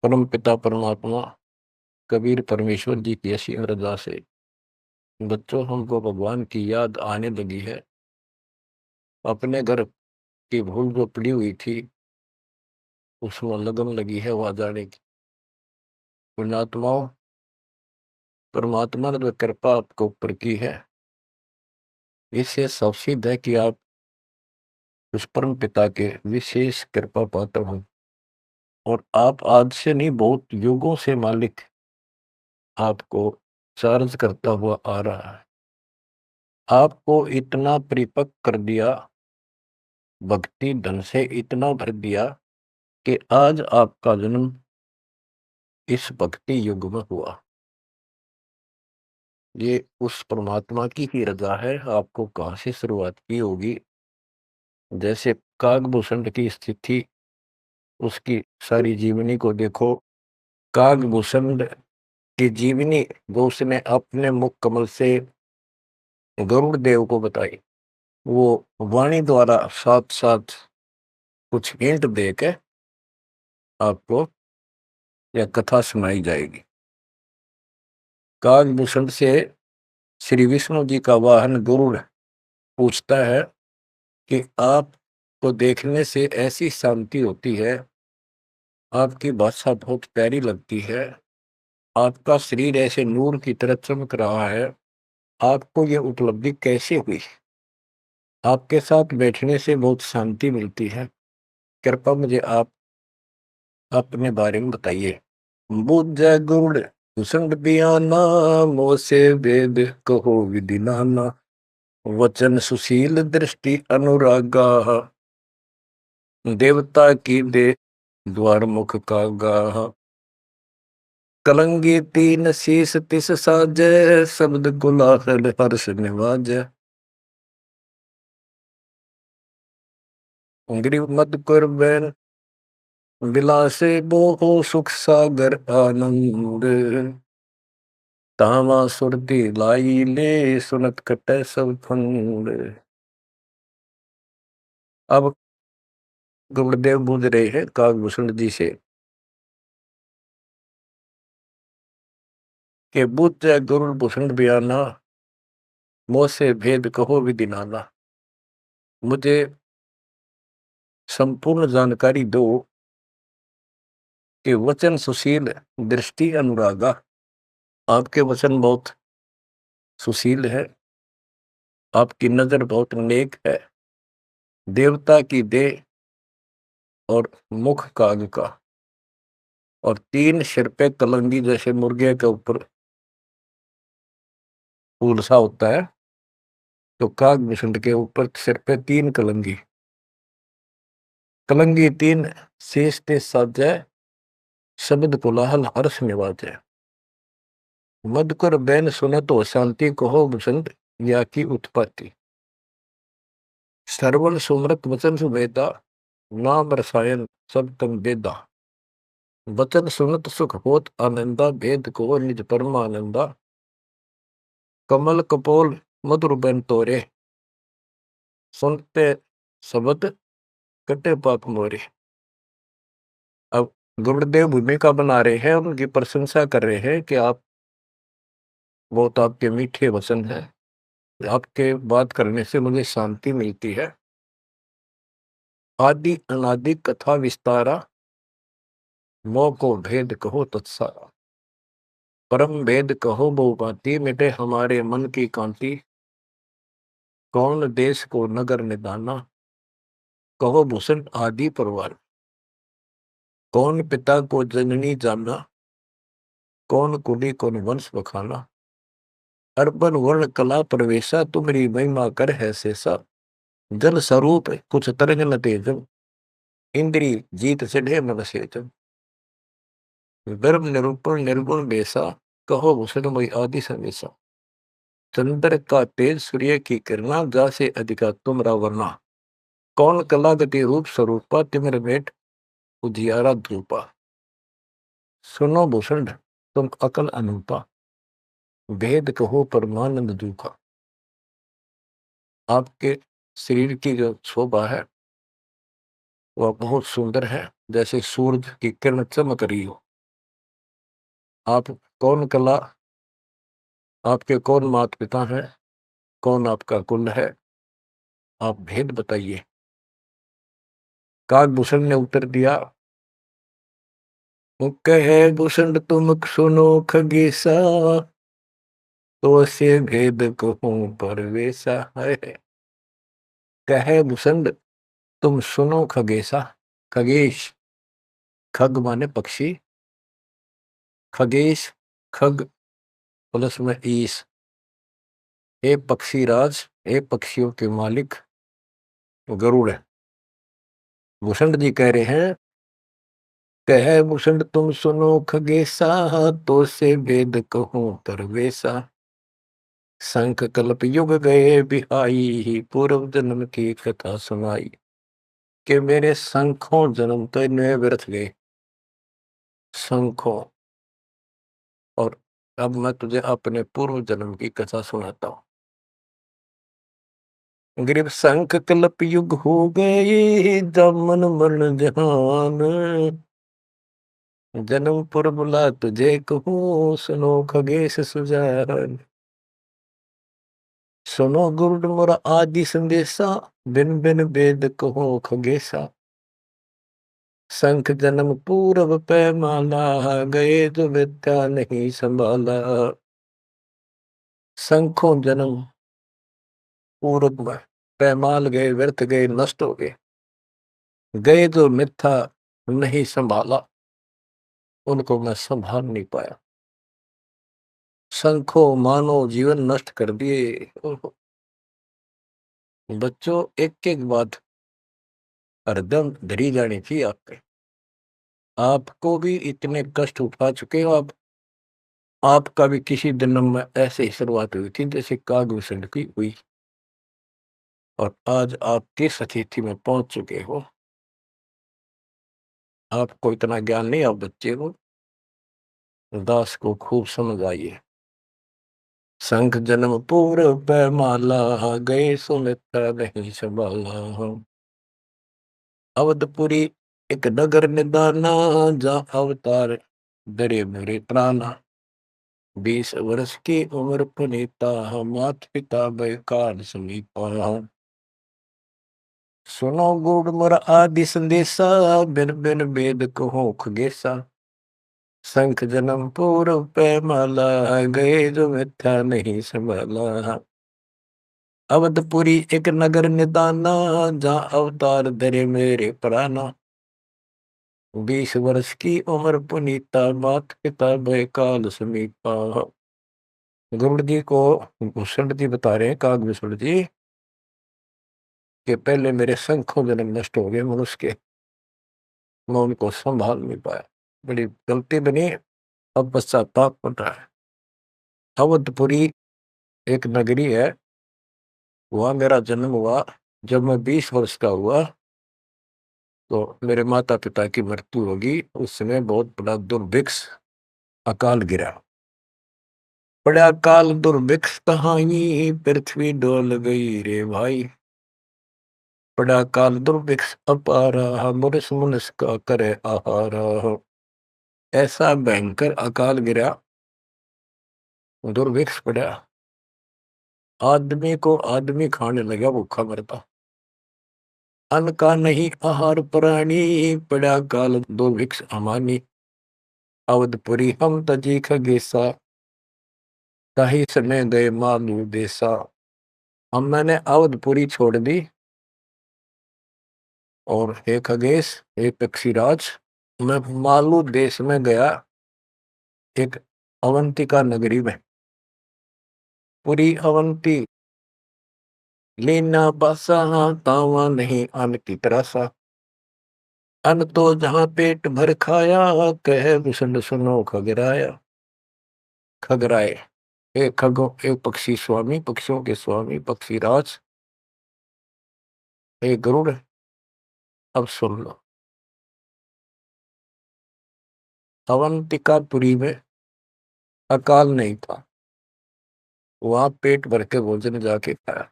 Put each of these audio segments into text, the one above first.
परम पिता परमात्मा कबीर परमेश्वर जी की ऐसी रजा से बच्चों हमको भगवान की याद आने लगी है। अपने घर की भूल जो पड़ी हुई थी उसमें लगन लगी है वहां जाने की। पुण्यात्माओं, परमात्मा ने जो कृपा आपके ऊपर की है इससे साबित है कि आप उस परम पिता के विशेष कृपा पात्र हो। और आप आज से नहीं, बहुत युगों से मालिक आपको चार्ज करता हुआ आ रहा है। आपको इतना परिपक्व कर दिया, भक्ति धन से इतना भर दिया कि आज आपका जन्म इस भक्ति युग में हुआ। ये उस परमात्मा की ही रजा है। आपको कहां से शुरुआत की होगी। जैसे कागभूषण की स्थिति, उसकी सारी जीवनी को देखो। कागभूषण की जीवनी जो उसने अपने मुख कमल से गरुड़ देव को बताई, वो वाणी द्वारा साथ साथ कुछ हिंट देके आपको यह कथा सुनाई जाएगी। कागभूषण से श्री विष्णु जी का वाहन गरुड़ पूछता है कि आपको देखने से ऐसी शांति होती है, आपकी भाषा बहुत प्यारी लगती है, आपका शरीर ऐसे नूर की तरह चमक रहा है, आपको ये उपलब्धि कैसे हुई। आपके साथ बैठने से बहुत शांति मिलती है, कृपया मुझे आप अपने बारे में बताइए। बुझ गुरुड़ भूषण बियाना, मोसे वेद कहो विधि नाना, वचन सुशील दृष्टि अनुरागा, देवता की दे द्वार मुख का गाह, कलंगी तीन शीस तिस साजे, शब्द गुलाल हर्ष निवाजे, ग्रीव मद कर बैन विलासे बोहो सुख सागर आनंद, तावा सुरती लाई ले सुनत कटे सब फंद। अब गुरुदेव बूझ रहे हैं कागभूषण जी से कि बुझ गुरु भूषण बयाना, मोह से भेद कहो विधि नाना। मुझे संपूर्ण जानकारी दो कि वचन सुशील दृष्टि अनुरागा, आपके वचन बहुत सुशील है, आपकी नजर बहुत नेक है, देवता की देह और मुख काग का, और तीन सिर पे कलंगी जैसे मुर्गे के ऊपर फूल सा होता है, तो कागभूषण के ऊपर सिर पे तीन कलंगी, कलंगी तीन शेष ते साजे, शब्द कोलाहल हर्ष निवाजे, मधुकर बैन सुनत हो शांति कहो बसंत, या की उत्पत्ति, श्रवण सुमरत वचन सुवेदा, नाम रसायन सब तम वेदा, वचन सुनत सुख होत आनंदा, भेद को निज परमानंदा, कमल कपोल मधुर बैन तोरे, सुनते शब्द कटे पाप मोरे। अब गुरुदेव भूमिका बना रहे हैं, उनकी प्रशंसा कर रहे हैं कि आप बहुत, आपके मीठे वचन हैं, आपके बात करने से मुझे शांति मिलती है। आदि अनादि कथा विस्तारा, मोह को भेद कहो तत्सारा, परम भेद कहो बहु भांति, मिटे हमारे मन की कांति, कौन देश को नगर निदाना, कहो भूषण आदि परवार, कौन पिता को जननी जाना, कौन कुली कौन वंश बखाना, अर्पण वर्ण कला प्रवेशा, तुम्हारी महिमा कर है शेषा, जल स्वरूप कुछ तरंग न तेजम, इंद्री जीत चढ़े मन सेजम, गर्भ निरूपण निर्गुण बेसा, कहो भूषण मई आदि समेसा, चंद्र का तेज सूर्य की किरणा, जा से अधिका तुमरा वरना, कौन कला गति रूप स्वरूपा, तिमिर भेंट उजियारा धूपा, सुनो भूषण तुम अकल अनूपा, भेद कहो परमानंद दुखा। आपके शरीर की जो शोभा है वह बहुत सुंदर है, जैसे सूरज की किरण चमक रही हो। आप कौन कला, आपके कौन माता पिता हैं, कौन आपका कुल है, आप भेद बताइए। कागभूषण ने उत्तर दिया, कहे भूषण तुम सुनो खगेसा, तो से भेद कहूं परवेसा है। कहे भूषण तुम सुनो खगेसा, खगेश, खग माने पक्षी, खगेश, खग प्लस में ईश, हे पक्षी राज, हे पक्षियों के मालिक गरुड़ है। भूषण जी कह रहे हैं, कहे भूषण तुम सुनो खगेसा, तो से भेद कहूं तरवेसा। शंख कल्प युग गए बिहाई, पूर्व जन्म की कथा सुनाई। कि मेरे शंखों जन्म तो इनमें व्यर्थ गए, शंखों। और अब मैं तुझे अपने पूर्व जन्म की कथा सुनाता हूं। ग्रीव शंख कल्प युग हो गए, जमन मरण जहान। जन्म पर बुला तुझे कहूँ, सुनो खगेश सुजान। सुनो गुरुड मोरा आदि संदेशा, बिन बिन वेद कहो खगेशा। शंख जन्म पूरब पैमाला, गए जो विद्या नहीं संभाला। शंखों जन्म पूरब में पैमाल गए, व्यर्थ गए, नष्ट हो गए। गए जो मिथ्या नहीं संभाला, उनको मैं संभाल नहीं पाया। शंखों मानो जीवन नष्ट कर दिए। बच्चों, एक एक बात हरदम धरी जानी चाहिए आपके। आपको भी इतने कष्ट उठा चुके हो आप। आपका भी किसी जन्म में ऐसे ही शुरुआत हुई थी जैसे कागभूषण की हुई, और आज आप किस स्थिति में पहुंच चुके हो। आपको इतना ज्ञान नहीं, आप बच्चे हो। दास को खूब समझ आइए। शंख जन्म पूर्व पैमाला, गए सुमित्रा नहीं संभाला। अवधपुरी एक नगर निदाना, जा अवतार दरे मेरे प्राणा। 20 वर्ष की उम्र पुनीता, मात पिता बैकार समीपा। सुनो गुड़ मोर आदि संदेशा, बिन बिन वेद कहो खगेसा। शंख जन्म पूर्व पैमाला, गए जो मिथ्या नहीं संभाला। अवधपुरी एक नगर निदाना, जहाँ अवतार धरे मेरे प्राणा। 20 वर्ष की उम्र पुनीता, मात पिता बैकाल समीपा। गरुड़ जी को भूषण जी बता रहे हैं, कागभूषण जी, कि पहले मेरे शंखों जन्म नष्ट हो गए मनुष्य के, मैं उनको संभाल नहीं पाया। बड़ी गलती बनी, अब पश्चाताप बन रहा है। अवधपुरी एक नगरी है, वहां मेरा जन्म हुआ। जब मैं 20 वर्ष का हुआ तो मेरे माता पिता की मृत्यु होगी। उस समय बहुत बड़ा दुर्भिक्ष अकाल गिरा। बड़ा अकाल दुर्भिक्ष कहानी, पृथ्वी डोल गई रे भाई। बड़ा अकाल दुर्भिक्ष अपारा, मुनिस मुनिस का करे आहारा। ऐसा भयंकर अकाल गिरा, दुर्भिक्ष पड़ा। आदमी को आदमी खाने लगा, भूखा मरता। अन्न का नहीं आहार प्राणी, पड़ा काल दुर्भिक्ष अमानी। अवधपुरी हम तजी खगेसा, ताही समय गए मालू देसा। अब मैंने अवधपुरी छोड़ दी, और हे खगेश, हे पक्षीराज, मैं मालू देश में गया, एक अवंतिका नगरी में। पूरी अवंती लीना बासा, तावा नहीं अन्न की तरह सा। अन्न तो जहां पेट भर खाया, कहे भूषण सुनो खगराया। खगराए, एक खगो, एक पक्षी स्वामी, पक्षियों के स्वामी पक्षीराज, एक गरुड़। अब सुन लो। अवंतिकापुरी में अकाल नहीं था, वहां पेट भर के भोजन जाके खाया।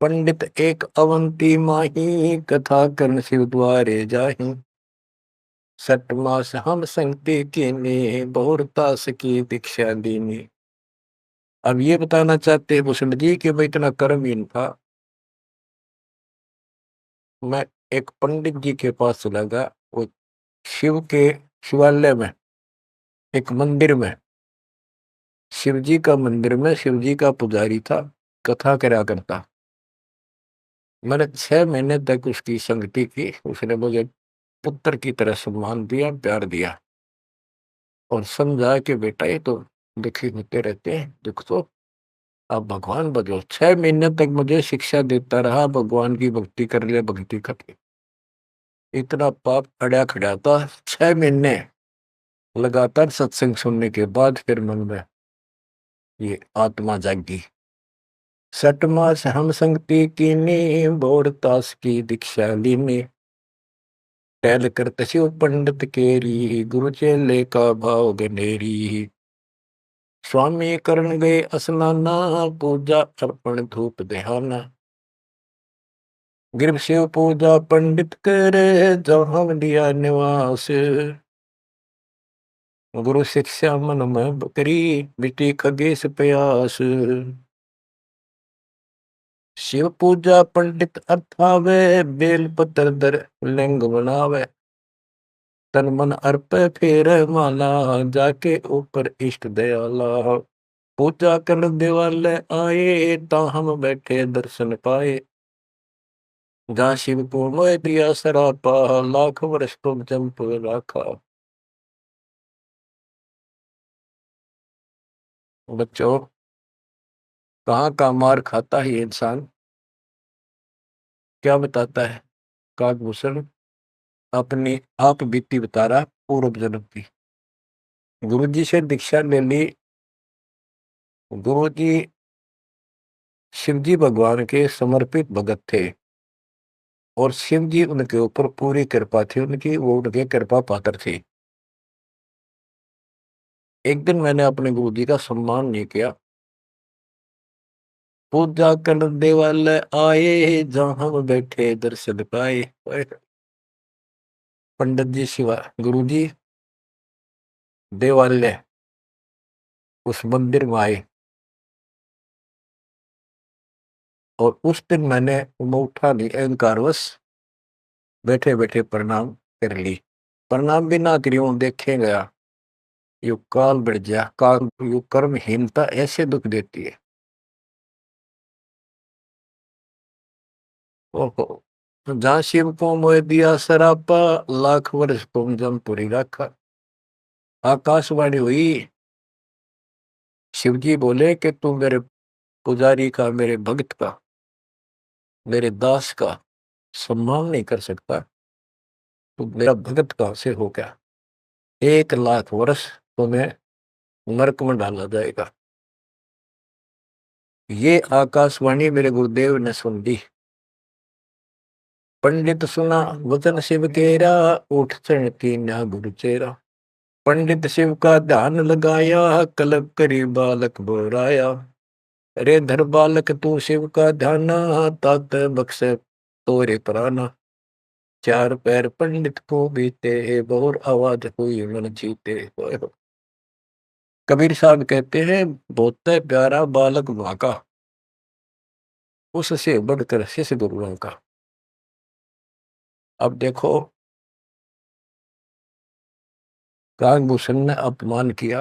पंडित एक अवंती माही, कथा कर्ण शिव द्वारे जाही। सठ मास हम संगति कीनी, बहुरतास की दीक्षा दीनी। अब ये बताना चाहते हैं भूषण जी कि मैं इतना कर्महीन था। मैं एक पंडित जी के पास चला गया, वो शिव के शिवालय में, एक मंदिर में, शिव जी का मंदिर में शिव जी का पुजारी था, कथा करा करता। मैंने 6 महीने तक उसकी संगति की। उसने मुझे पुत्र की तरह सम्मान दिया, प्यार दिया और समझा कि बेटा ये तो दुखी होते रहते हैं, दुख तो आप भगवान बनो। 6 महीने तक मुझे शिक्षा देता रहा, भगवान की भक्ति कर ले, भक्ति कर ले। इतना पाप अड़ा खड़ा था। 6 महीने लगातार सत्संग सुनने के बाद फिर मन में ये आत्मा जागी। सठ मास हम संगति कीनी, बोर तास की दीक्षा लीनी। टहल करत शिव पंडित केरी, गुरु चेले का भाव गनेरी। स्वामी करण गए स्नाना, पूजा अर्पण धूप देहाना। गिर शिव पूजा पंडित करे, जहाँ लिया निवास। गुरु शिक्षा मन में करी, मिटी खगेश प्यास। शिव पूजा पंडित अथावे, बेल पत्र दर लिंग बनावे। तन मन अर्प फेर माला, जाके ऊपर इष्ट दयाला। पूजा कर दिवाले आए, ता हम बैठे दर्शन पाए। जहाँ शिव को मोह दिया सरापा, लाख वर्ष तुम जंप राखा। बच्चों, कहाँ का मार खाता है ये इंसान, क्या बताता है काकभूषण? अपनी आप बीती बता रहा, पूर्व जन्म की। गुरु जी से दीक्षा ले ली। गुरु जी शिव जी भगवान के समर्पित भगत थे और शिव जी उनके ऊपर पूरी कृपा थी उनकी, वो उनके कृपा पात्र थे। एक दिन मैंने अपने गुरु जी का सम्मान नहीं किया। पूजा कर देवालय आए, जहां हम बैठे दर्शन पाए। पंडित जी शिवा गुरु जी देवालय उस मंदिर में आए और उस दिन मैंने उठा नहीं, अहंकारवश बैठे बैठे प्रणाम कर ली। प्रणाम भी ना करी हूं, देखे गया यु काल बढ़ जा, काल यु कर्महीनता ऐसे दुख देती है। ओहो, जहाँ शिव को मोह दिया सरापा, लाख वर्ष तुम जमपुरी रखा। आकाशवाणी हुई, शिव जी बोले कि तू मेरे पुजारी का, मेरे भक्त का, मेरे दास का सम्मान नहीं कर सकता, तू मेरा भक्त कहां से हो गया? 1 लाख वर्ष तुम्हें नरक में डाला जाएगा। ये आकाशवाणी मेरे गुरुदेव ने सुन ली। पंडित सुना वचन शिव केरा, उठ चढ़ कीन्या गुरु चेरा। पंडित शिव का ध्यान लगाया, कलब करी बालक बोराया। रे धर बालक तू शिव का ध्याना, तात बख्शे तोरे प्राणा। 4 पैर पंडित को बीते, बहुत आवाज हुई मन जीते। कबीर साहब कहते हैं, बहुत प्यारा बालक वहां का, उससे बढ़कर शिष्य गुरुओं का। अब देखो, काकभूषण ने अपमान किया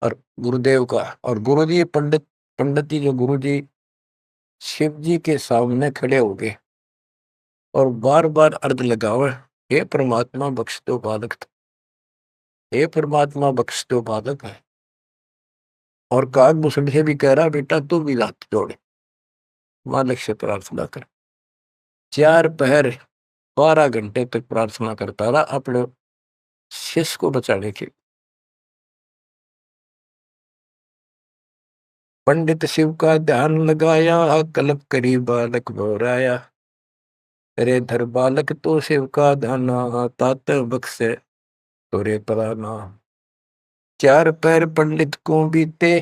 और गुरुदेव का, और गुरु जी पंडित जी जो गुरु जी शिव जी के सामने खड़े हो गए और बार बार अर्ज लगावे, हे परमात्मा बख्श दो बालक, हे परमात्मा बख्श दो बालक है। और काकभूषण से भी कह रहा, बेटा तू भी हाथ जोड़े, मालिक से प्रार्थना कर। 4 पहर 12 घंटे तक प्रार्थना करता रहा अपने शिष्य को बचाने के। पंडित शिव का ध्यान लगाया, कल्प करी बालक बोराया। रे धर बालक तो शिव का ध्याना, तात बख्शे तोरे पराना। 4 पैर पंडित को बीते,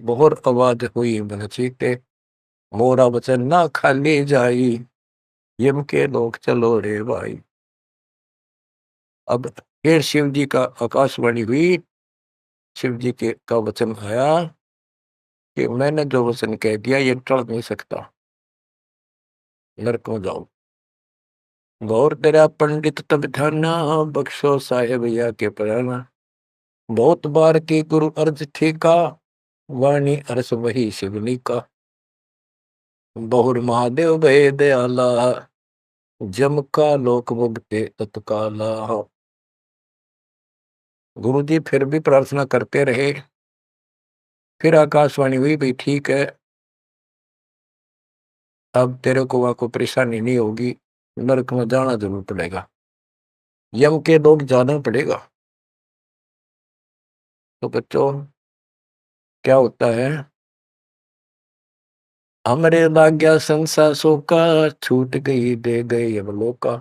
बहुत आवाज हुई मन चीते। मोरा वचन ना खाली जाई, यम के लोग चलो रे भाई। अब फिर शिव जी का आकाशवाणी हुई, शिव जी के का वचन आया कि मैंने जो वचन कह दिया ये टल नहीं सकता, नरक में जाओ। गौर तेरा पंडित तब ध्याना, बख्शो साहेब या के प्राणा। बहुत बार की गुरु अर्ज ठीका, वाणी अरस वही शिवनी का। बहुर महादेव भय दयाला, जम का लोक मुक्ते तत्काला। गुरु जी फिर भी प्रार्थना करते रहे। फिर आकाशवाणी हुई, भाई ठीक है, अब तेरे को वहां कोई परेशानी नहीं होगी, नरक में जाना जरूर पड़ेगा, यम के लोग जाना पड़ेगा। तो बच्चों क्या होता है, हमरे लाग्या संसासों का, छूट गई दे गए यमलोका।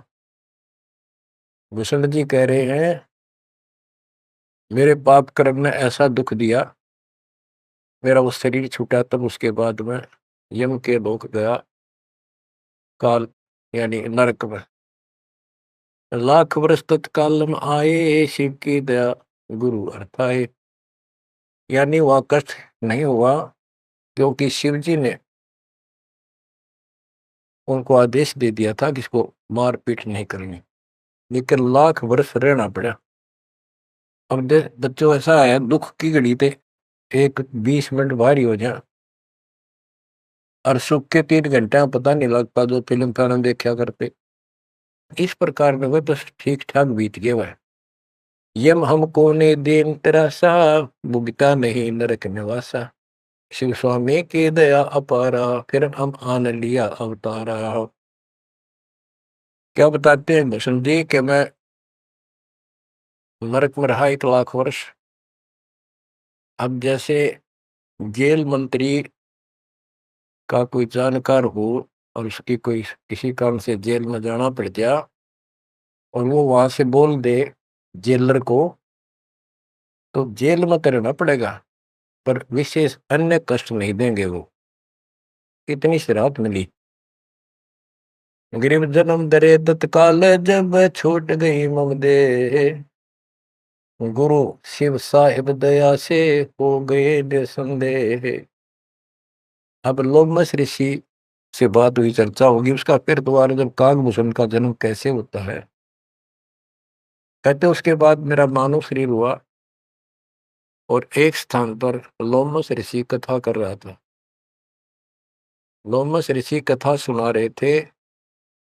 भूषण जी कह रहे हैं, मेरे पाप कर्म ने ऐसा दुख दिया, मेरा वो शरीर छूटा, तब उसके बाद में यम के लोक गया, काल यानी नरक में। लाख वर्ष तत्काल में आए, शिव की दया गुरु अर्थाए। यानी वह कष्ट नहीं हुआ, क्योंकि शिव जी ने उनको आदेश दे दिया था कि इसको मारपीट नहीं करनी, लेकिन लाख वर्ष रहना पड़ा। अब बच्चों ऐसा है, दुख की घड़ी थे एक 20 मिनट भारी हो जाए, और सुख के 3 घंटे पता नहीं लगता, जो फिल्म फिल्म देखा करते। इस प्रकार में वह बस ठीक ठाक बीत गया वह। यम हमको ने देन तरासा, भुगता नहीं नरक निवासा। शिव स्वामी की दया अपारा, फिर हम आन लिया अवतारा। क्या बताते हैं भूषण जी कि मैं नरक में रहा 1 लाख वर्ष। अब जैसे जेल मंत्री का कोई जानकार हो और उसकी कोई किसी काम से जेल में जाना पड़ गया, और वो वहां से बोल दे जेलर को, तो जेल में तो रहना पड़ेगा, पर विशेष अन्य कष्ट नहीं देंगे वो। इतनी सी राहत मिली। गरीब जन्म दरे तत्काल, जब छूट गई मम दे। गुरु शिव साहिब दया से हो गए निसंदेह। अब लोमस ऋषि से बात हुई, चर्चा होगी उसका फिर दोबारा, जब कागभूषण का जन्म कैसे होता है। कहते उसके बाद मेरा मानव शरीर हुआ, और एक स्थान पर लोमस ऋषि कथा कर रहा था। लोमस ऋषि कथा सुना रहे थे,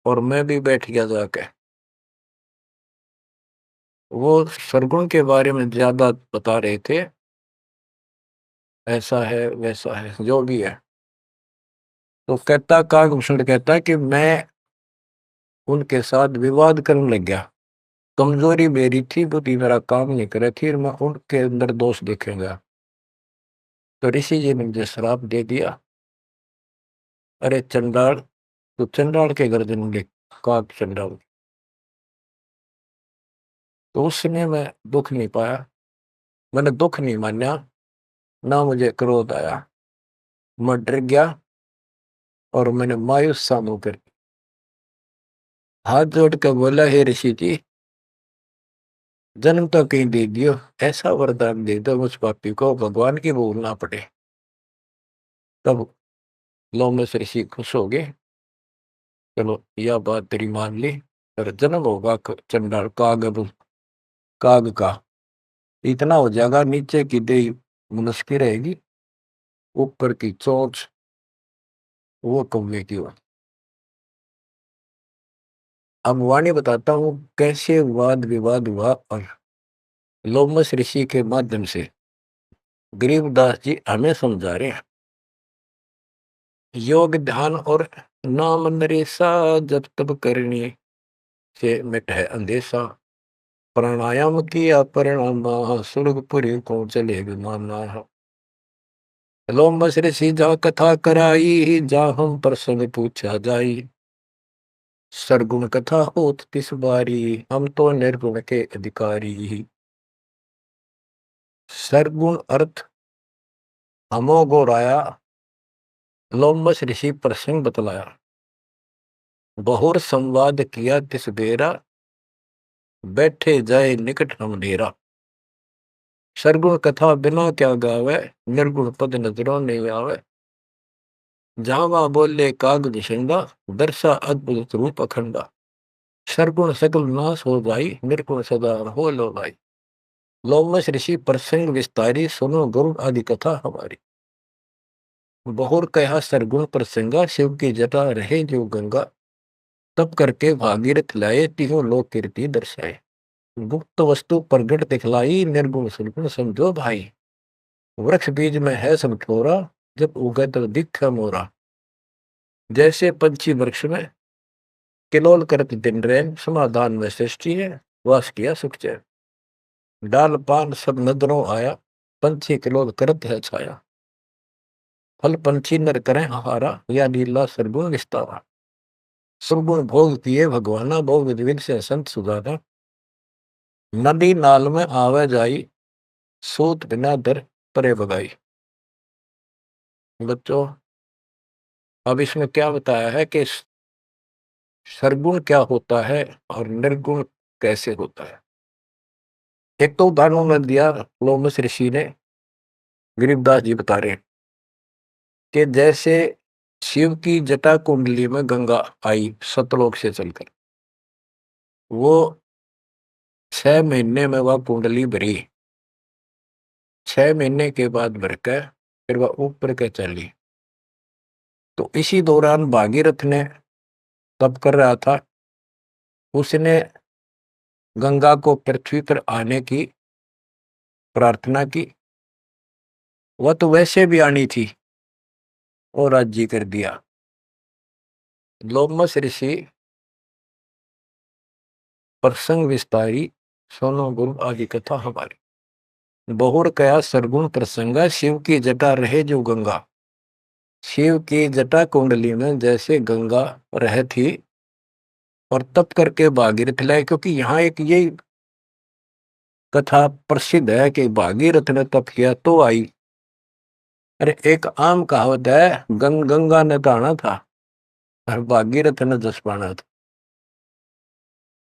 और मैं भी बैठ गया जाके। वो सरगुण के बारे में ज्यादा बता रहे थे, ऐसा है वैसा है जो भी है। तो कहता कागभूषण कहता कि मैं उनके साथ विवाद करने लग गया। कमजोरी मेरी थी, बुद्धि मेरा काम नहीं करे थी, और मैं उनके अंदर दोष देखेगा। तो ऋषि जी ने मुझे श्राप दे दिया, अरे चंडाल, तो चंडाल के गर्दन ले, काग चंडाल। तो उसने मैं दुख नहीं पाया, मैंने दुख नहीं माना, ना मुझे क्रोध आया। मैं डर गया, और मैंने मायूस सा मुंह कर हाथ जोड़ कर बोला, हे ऋषि जी, जन्म तो कहीं दे दियो, ऐसा वरदान दे दो मुझ पापी को भगवान की भूल ना पड़े। तब लोमस ऋषि खुश हो गए, चलो यह बात तेरी मान ली, और जन्म होगा चंडाल काग का, इतना हो जाएगा, नीचे की देह मनुष्य की रहेगी, ऊपर की चोंच वो कौवे की हो। अब वाणी बताता हूँ कैसे वाद विवाद हुआ, और लोमस ऋषि के माध्यम से गरीबदास जी हमें समझा रहे हैं। योग ध्यान और नाम नरेसा, जब तब करने से मिट है अंदेशा। प्राणायाम किया परिणाम, सुरगपुरी को चले विमाना। लोमस ऋषि जा कथा कराई, जा हम प्रसंग पूछा जाई। सरगुण कथा होत तिस बारी, हम तो निर्गुण के अधिकारी। सरगुण अर्थ हमो गोराया, लोमस ऋषि प्रसंग बतलाया। बहुर संवाद किया तिस बेरा, बैठे जाए निकट हम डेरा। सरगुण कथा बिना क्या गावे, निर्गुण पद नजरों नहीं आवे। जावा बोले काग निशंगा, दर्शा अद्भुत रूप अखंडा। सरगुण सकल नाश हो जाई, निर्गुण सदा हो लो भाई। लोमश ऋषि प्रसंग विस्तारी, सुनो गुरु आदि कथा हमारी। बहुर कहा सरगुण प्रसंगा, शिव की जटा रहे जो गंगा। तब करके भागीरथ लाए, तीनों लोक कीर्ति दर्शाए। गुप्त वस्तु प्रगट दिखलाई, निर्गुण सुरगुण समझो भाई। वृक्ष बीज में है सब ठोरा, जब उगे तो दिख मोरा। जैसे पंछी वृक्ष में किलोल करत दिन रैन, समाधान में सृष्टि है, वास किया सुख चैन। डाल पान सब नजरों आया, पंछी किलोल करत है छाया। फल पंछी नर करें आहारा, या लीला सरगुण विस्तारा। सुरगुण भोग पिए भगवाना, भोग विधि से संत सुधारा। नदी नाल में आवे जाई, सूत बिना दर परे बगाई। बच्चों, अब इसमें क्या बताया है कि सरगुण क्या होता है और निर्गुण कैसे होता है। एक तो उदाहरण में दिया लोमस ऋषि ने, गरीबदास जी बता रहे हैं कि जैसे शिव की जटा कुंडली में गंगा आई सतलोक से चलकर, वो 6 महीने में वह कुंडली भरी। 6 महीने के बाद भर के फिर वह ऊपर के चली। तो इसी दौरान भागीरथ ने तप कर रहा था, उसने गंगा को पृथ्वी पर आने की प्रार्थना की। वह तो वैसे भी आनी थी और राज्य कर दिया। लोमस ऋषि प्रसंग विस्तारी, सोनो गुरु आदि कथा हमारी। बहुर कया सरगुण प्रसंगा, शिव की जटा रहे जो गंगा। शिव की जटा कुंडली में जैसे गंगा रह थी और तप करके भागीरथ लाए, क्योंकि यहाँ एक ये कथा प्रसिद्ध है कि भागीरथ ने तप किया तो आई। अरे एक आम कहावत है, गंगा ने नहाना था और भागीरथ ने जस पाना था।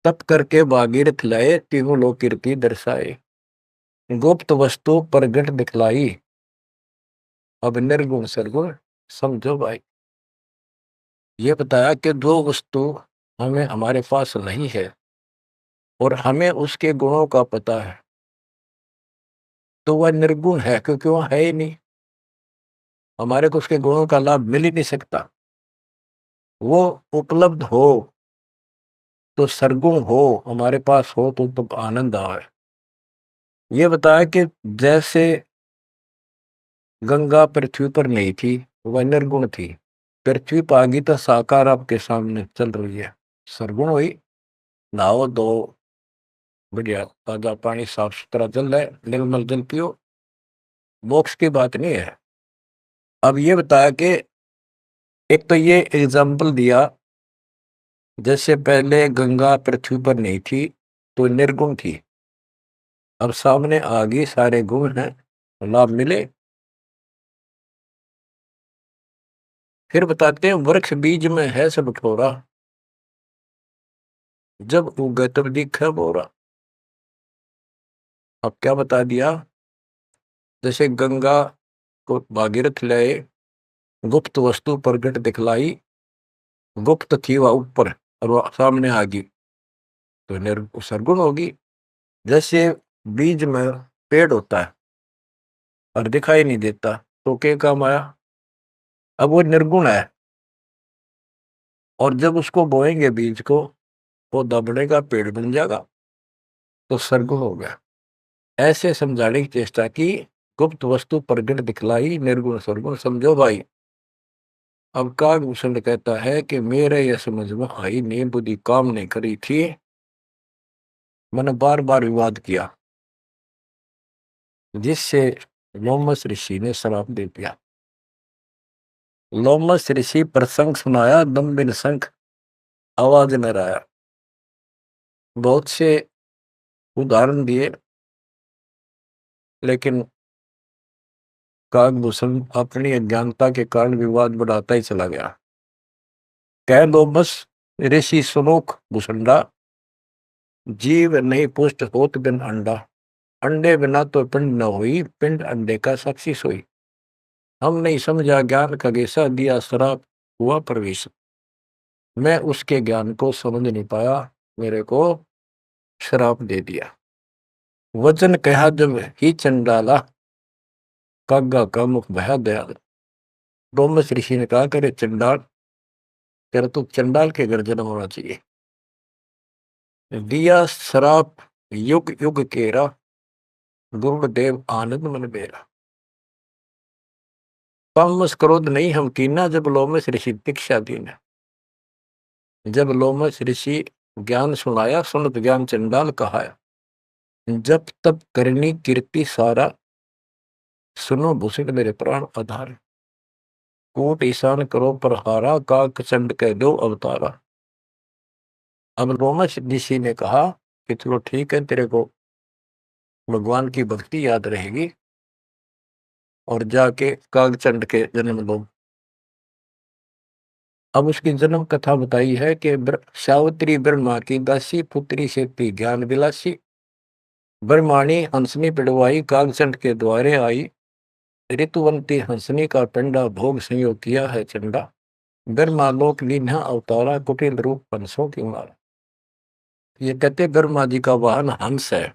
तप करके भागीरथ लाए, तीनों लोक कीर्ति दर्शाए। गुप्त वस्तु प्रगट दिखलाई, अब निर्गुण सरगुण समझो भाई। ये बताया कि दो वस्तु हमें हमारे पास नहीं है और हमें उसके गुणों का पता है, तो वह निर्गुण है, क्योंकि वह है ही नहीं। हमारे को उसके गुणों का लाभ मिल ही नहीं सकता। वो उपलब्ध हो तो सरगुण हो, हमारे पास हो तो आनंद आए। ये बताया कि जैसे गंगा पृथ्वी पर नहीं थी, वह निर्गुण थी। पृथ्वी पर आ गई तो साकार आपके सामने चल रही है, सरगुण हुई। नहाओ दो, बढ़िया ताजा पानी, साफ सुथरा जल है, निर्मल जल पियो, मोक्ष की बात नहीं है। अब ये बताया कि एक तो ये एग्जाम्पल दिया, जैसे पहले गंगा पृथ्वी पर नहीं थी तो निर्गुण थी, अब सामने आ गई, सारे गुण हैं, लाभ मिले। फिर बताते हैं वृक्ष बीज में है सब ठोरा, जब उगे तब दिखे बोरा। अब क्या बता दिया, जैसे गंगा को भागीरथ लाए, गुप्त वस्तु प्रगट दिखलाई, गुप्त थी वह ऊपर और वह सामने आ गई तो सरगुण होगी। जैसे बीज में पेड़ होता है और दिखाई नहीं देता तो क्या काम आया, अब वो निर्गुण है, और जब उसको बोएंगे बीज को, पौधा बढ़ेगा, पेड़ बन जाएगा, तो सरगुण हो गया। ऐसे समझाने की चेष्टा की, गुप्त वस्तु प्रगट दिखलाई, निर्गुण सरगुण समझो भाई। अब कागभूषण कहता है कि मेरे यह समझ में आई नहीं, बुद्धि काम नहीं करी थी, मैंने बार बार विवाद किया, जिससे लोमस ऋषि ने श्राप दे दिया। लोमस ऋषि प्रसंग सुनाया, दम बिन शंख आवाज न आया। बहुत से उदाहरण दिए, लेकिन कागभूषण अपनी अज्ञानता के कारण विवाद बढ़ाता ही चला गया। कह लो बस ऋषि सुनोख भूषंडा, जीव नहीं पुष्ट होत बिन अंडा, अंडे बिना तो पिंड न हुई, पिंड अंडे का साक्षी सोई। हम नहीं समझा ज्ञान का गेसा, दिया श्राप हुआ प्रवेश। मैं उसके ज्ञान को समझ नहीं पाया, मेरे को श्राप दे दिया। वचन कहा जब ही चंडाला, कागा का मुख भया दयाल। डोमस ऋषि ने कहा, करे चंडाल, तेरा तो चंडाल के घर जन्म होना चाहिए। दिया श्राप युग युग केरा, गुरुदेव आनंद मन बेरा। तामस क्रोध नहीं हम कीना, जब लोमस ऋषि दीक्षा दीना। जब लोमस ऋषि ज्ञान सुनाया, सुनत ज्ञान चंडाल कहाया। जब तब करनी कीर्ति सारा, सुनो भूषण मेरे प्राण आधार। कोट ईशान करो पर हारा, काक चंड कह दो अवतारा। अब लोमस ऋषि ने कहा कि चलो ठीक है, तेरे को भगवान की भक्ति याद रहेगी और जाके कागचंड के जन्म लो। अब उसकी जन्म कथा बताई है कि सावित्री ब्रह्मा की दासी, पुत्री से थी ज्ञान विलासी। ब्रह्माणी हंसनी पिड़वाई, कागचंड के द्वारे आई। ऋतुवंती हंसनी का पिंडा, भोग संयोग किया है चंडा। ब्रह्मालोक लीन्हा अवतारा, कुटिल रूप पंसों की मारा। ये कहते ब्रह्मा जी का वाहन हंस है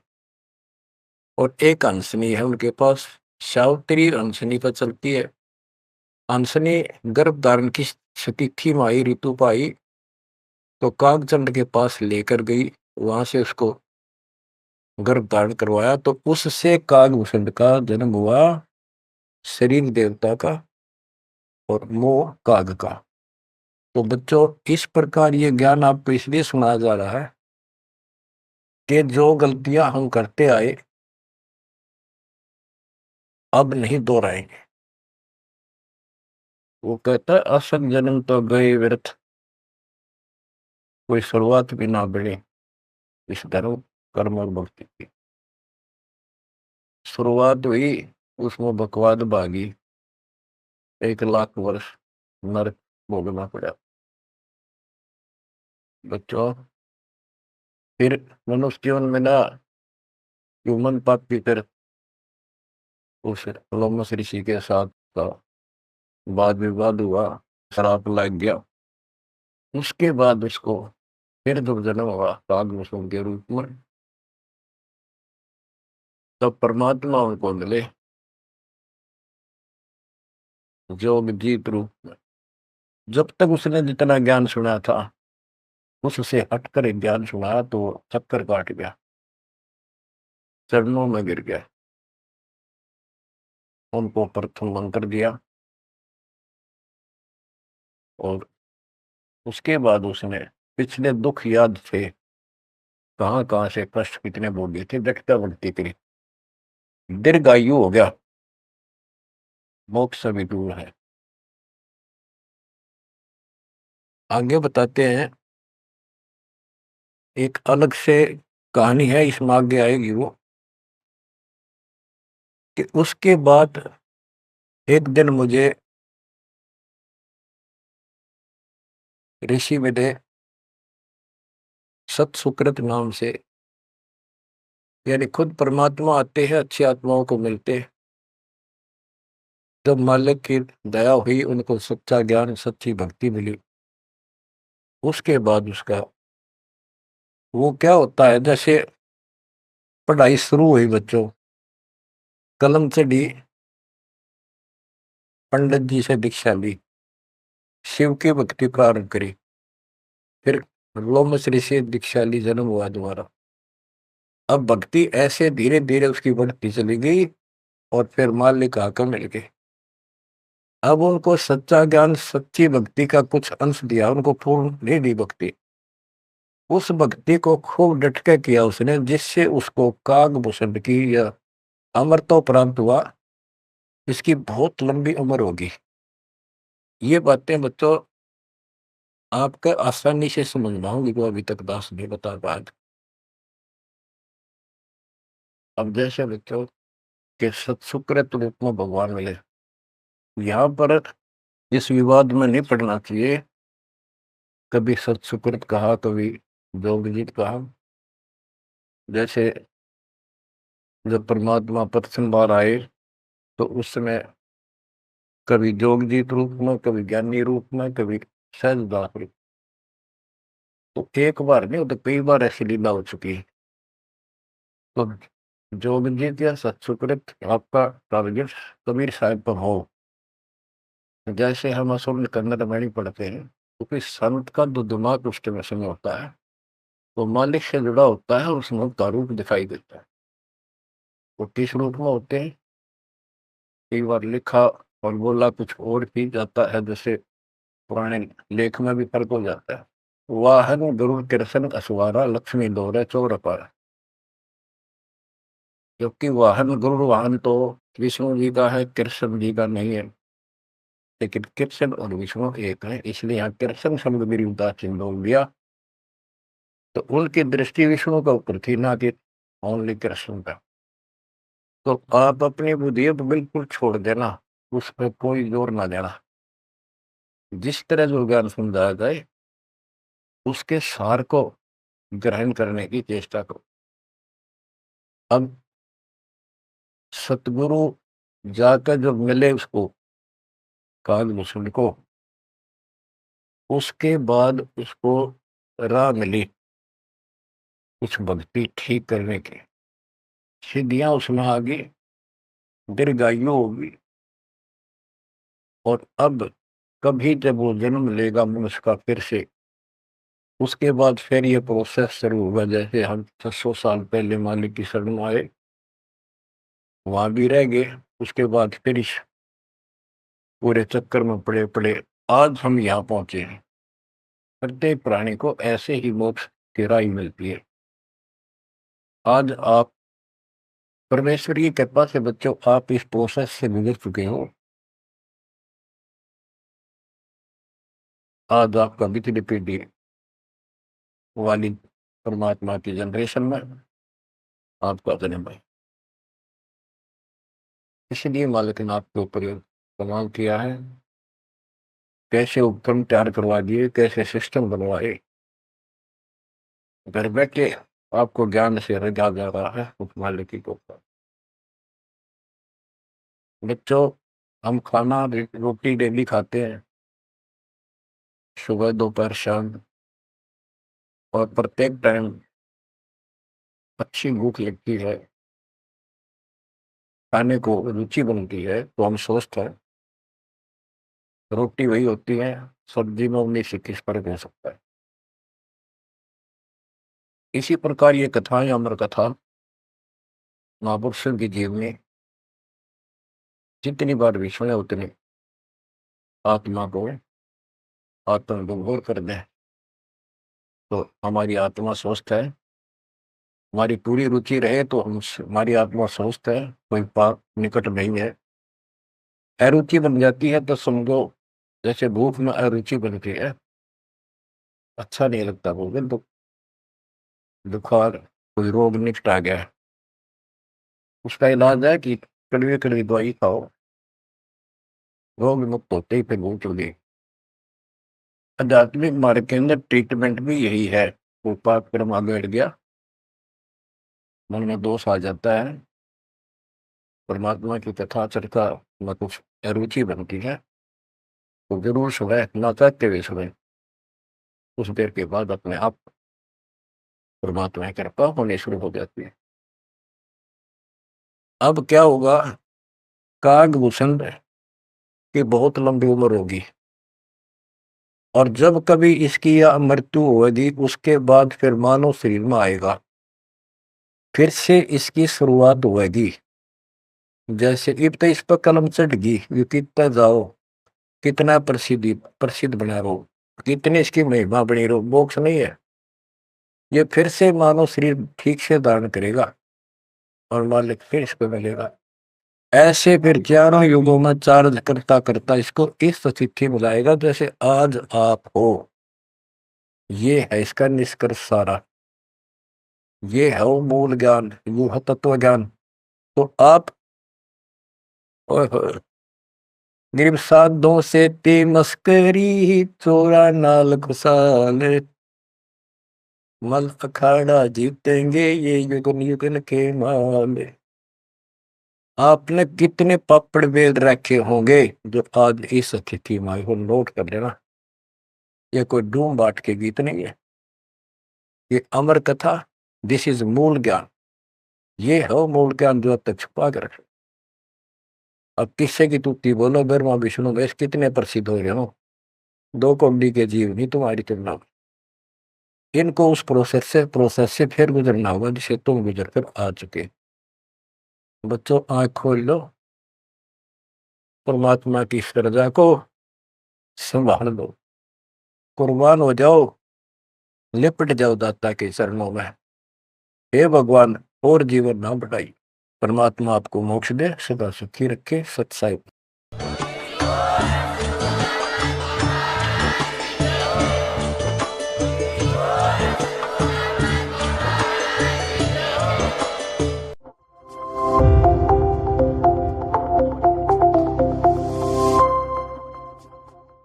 और एक हंसनी है उनके पास। सावित्री हंसनी पर चलती है। हंसनी गर्भ धारण की स्थिति में आई, ऋतु पाई तो कागचंद के पास लेकर गई। वहां से उसको गर्भ धारण करवाया तो उससे कागभूषण का जन्म हुआ, शरीर देवता का और मोह काग का। तो बच्चों, इस प्रकार ये ज्ञान आपको इसलिए सुनाया जा रहा है कि जो गलतियां हम करते आए अब नहीं दोहराएंगे। वो कहता है, असत जन्म तो गए व्यर्थ, कोई शुरुआत भी ना बढ़े इस धर्म कर्म और भक्ति की। शुरुआत हुई, उसमें बकवाद भागी, 1 लाख वर्ष नरक भोगना पड़ा। बच्चों, फिर मनुष्य जीवन में ना ह्यूमन पापी, फिर उस लोमस ऋषि के साथ का वाद विवाद हुआ, शराब लग गया। उसके बाद उसको फिर जब जन्म हुआ कागभूषण के रूप में, तब परमात्मा उनको मिले जोग जीत रूप में। जब तक उसने जितना ज्ञान सुना था उससे हटकर एक ज्ञान सुना तो चक्कर काट गया, चरणों में गिर गया। उनको प्रथम मंत्र दिया और उसके बाद उसने पिछले दुख याद थे, कहाँ कहाँ से कष्ट कितने भोगे थे, व्यक्ता भक्ति करी। दीर्घायु हो गया, मोक्ष भी दूर है। आगे बताते हैं, एक अलग से कहानी है, इसमें आगे आएगी वो, कि उसके बाद एक दिन मुझे ऋषि मिले सत सुकृत नाम से, यानी खुद परमात्मा आते हैं, अच्छी आत्माओं को मिलते। जब मालिक की दया हुई, उनको सच्चा ज्ञान सच्ची भक्ति मिली, उसके बाद उसका वो क्या होता है, जैसे पढ़ाई शुरू हुई बच्चों, कलम चढ़ी, पंडित जी से दीक्षा ली, शिव की भक्ति प्रारंभ करी, फिर लोमस ऋषि दीक्षा ली, जन्म हुआ दोबारा। अब भक्ति ऐसे धीरे धीरे उसकी बढ़ती चली गई और फिर मालिक आकर मिल गए। अब उनको सच्चा ज्ञान सच्ची भक्ति का कुछ अंश दिया, उनको पूर्ण नहीं दी भक्ति। उस भक्ति को खूब डट के किया उसने, जिससे उसको कागभूषण की या अमरता प्राप्त हुआ। इसकी बहुत लंबी उम्र होगी। ये बातें बच्चों आपका आसानी से समझ में आऊंगी, वो अभी तक दास नहीं बता पाया। अब जैसे बच्चों के सत्सुकृत रूप में भगवान मिले, यहाँ पर इस विवाद में नहीं पड़ना चाहिए, कभी सत्सुकृत कहा, कभी जोगजीत कहा। जैसे जब परमात्मा प्रथम बार आए तो उस समय कभी जोगजीत रूप में, कभी ज्ञानी रूप में, कभी सहजदास रूप। तो एक बार नहीं, वो तो कई बार ऐसी लीला हो चुकी है। तो जोगजीत या सत्सुकृत आपका टारगेट कबीर साहब पर हो। जैसे हम असल कन्नड़ में नहीं पढ़ते हैं, क्योंकि संत का जो दिमाग उसके वश में होता है, वो मालिक से जुड़ा होता है और उसमें का रूप दिखाई देता है। वो किस रूप में होते हैं, कई बार लिखा और बोला कुछ और भी जाता है, जैसे पुराने लेख में भी फर्क हो जाता है। वाहन गुरु कृष्ण असवारा लक्ष्मी दौरे चोर अपार। जबकि वाहन गुरु वाहन तो विष्णु जी का है, कृष्ण जी का नहीं है। लेकिन कृष्ण और विष्णु एक है, इसलिए यहाँ कृष्ण शब्द मेरी उदासीन बोल दिया। तो उनकी दृष्टि विष्णु का ऊपर थी, ना कि ओनली कृष्ण का। तो आप अपनी बुद्धि बिल्कुल छोड़ देना, उस पर कोई जोर ना देना। जिस तरह जो ज्ञान समझाया जाए उसके सार को ग्रहण करने की चेष्टा करो। अब सतगुरु जाकर जब मिले उसको, कालभूषण को, उसके बाद उसको राह मिली कुछ भक्ति ठीक करने की, सिद्धियां उसमें आ गई, दीर्घायु होगी। और अब कभी जब वो जन्म लेगा मनुष्य का फिर से, उसके बाद फिर ये प्रोसेस शुरू होगा। जैसे हम 600 साल पहले मालिक की शरण में आए, वहां भी रह गए, उसके बाद फिर इस पूरे चक्कर में पड़े पड़े आज हम यहाँ पहुंचे हैं। प्रत्येक प्राणी को ऐसे ही मोक्ष की राह मिलती है। आज आप परमेश्वर की कृपा से बच्चों, आप इस प्रोसेस से गुजर चुके हो। आज आपका बिजली पीढ़ी वाली परमात्मा की जनरेशन में आपका जन्म है। इसलिए मालिक ने आपके ऊपर कमाल किया है, कैसे उपक्रम तैयार करवा दिए, कैसे सिस्टम बनवाए। घर बैठे आपको ज्ञान से रजा जा रहा है उस मालिक के ऊपर। बच्चों, हम खाना रोटी डेली खाते हैं, सुबह दोपहर शाम, और प्रत्येक टाइम अच्छी भूख लगती है, खाने को रुचि बनती है, तो हम स्वस्थ हैं। रोटी वही होती है, सब्जी में 19-21 फर्क हो सकता है। इसी प्रकार ये कथाएं, अमर कथा महापुरुषों की जीवनी जितनी बार भी सुने उतनी आत्मा को आत्मविभोर कर दें। तो हमारी आत्मा स्वस्थ है, हमारी पूरी रुचि रहे तो हम, हमारी आत्मा स्वस्थ है, कोई पाप निकट नहीं है। अरुचि बन जाती है तो समझो जैसे भूख में अरुचि बनती है, अच्छा नहीं लगता भोजन, तो बुखार कोई रोग निकट आ गया है, उसका इलाज है कि कड़वी कड़वी दवाई खाओ, रोग मुक्त होते ही फिर भूख लगी। आध्यात्मिक मार्ग के अंदर ट्रीटमेंट भी यही है। वो पाप कर्म आगे बढ़ गया, मन में दोष आ जाता है, परमात्मा की कथा चर्चा में कुछ अरुचि बनती है, तो जरूर सुबह ना चाहते हुए सुबह, कुछ देर के बाद अपने आप परमात्मा की कृपा होने शुरू हो जाती है। अब क्या होगा, कागभूषण की बहुत लंबी उम्र होगी, और जब कभी इसकी यह मृत्यु होगी उसके बाद फिर मानव शरीर में आएगा, फिर से इसकी शुरुआत होगी। जैसे इब तो इस पर कलम चढ़ गई, ये कितना जाओ, कितना प्रसिद्धि प्रसिद्ध बना रहो, कितनी इसकी महिमा बनी रहो, मोक्ष नहीं है। ये फिर से मानव शरीर ठीक से धारण करेगा और मालिक फिर इसको मिलेगा। ऐसे फिर चारों युगों में चार्ज करता करता इसको इस स्थिति में लाएगा जैसे आज आप हो। ये है इसका निष्कर्ष सारा, ये है वो मूल ज्ञान, वो है तत्व ज्ञान। तो आप ओए होए, निर्साधों से ते मस्करी, चोरा नाल खुशाल, मल अखाड़ा जीतेंगे ये युगन युगन के माले। आपने कितने पापड़ बेल रखे होंगे जो आज इस स्थिति में आए हो, नोट कर लेना। ये कोई डूम बाट के गीत नहीं है, ये अमर कथा। दिस इज मूल ज्ञान। ये है मूल ज्ञान जो अब तक छुपा कर रखे। अब किससे की तुत्ती बोलो, ब्रह्मा विष्णु महेश कितने प्रसिद्ध हो गए हो, दो कौड़ी के जीव नहीं तुम्हारी तुलना में। इनको उस प्रोसेस से फिर गुजरना होगा जिसे तुम गुजर कर आ चुके। बच्चों आंख खोल लो, परमात्मा की श्रद्धा को संभाल लो, कुर्बान हो जाओ, लिपट जाओ दाता के चरणों में। हे भगवान, और जीवन ना बढ़ाई। परमात्मा आपको मोक्ष दे, सदा सुखी रखे। सत्साई।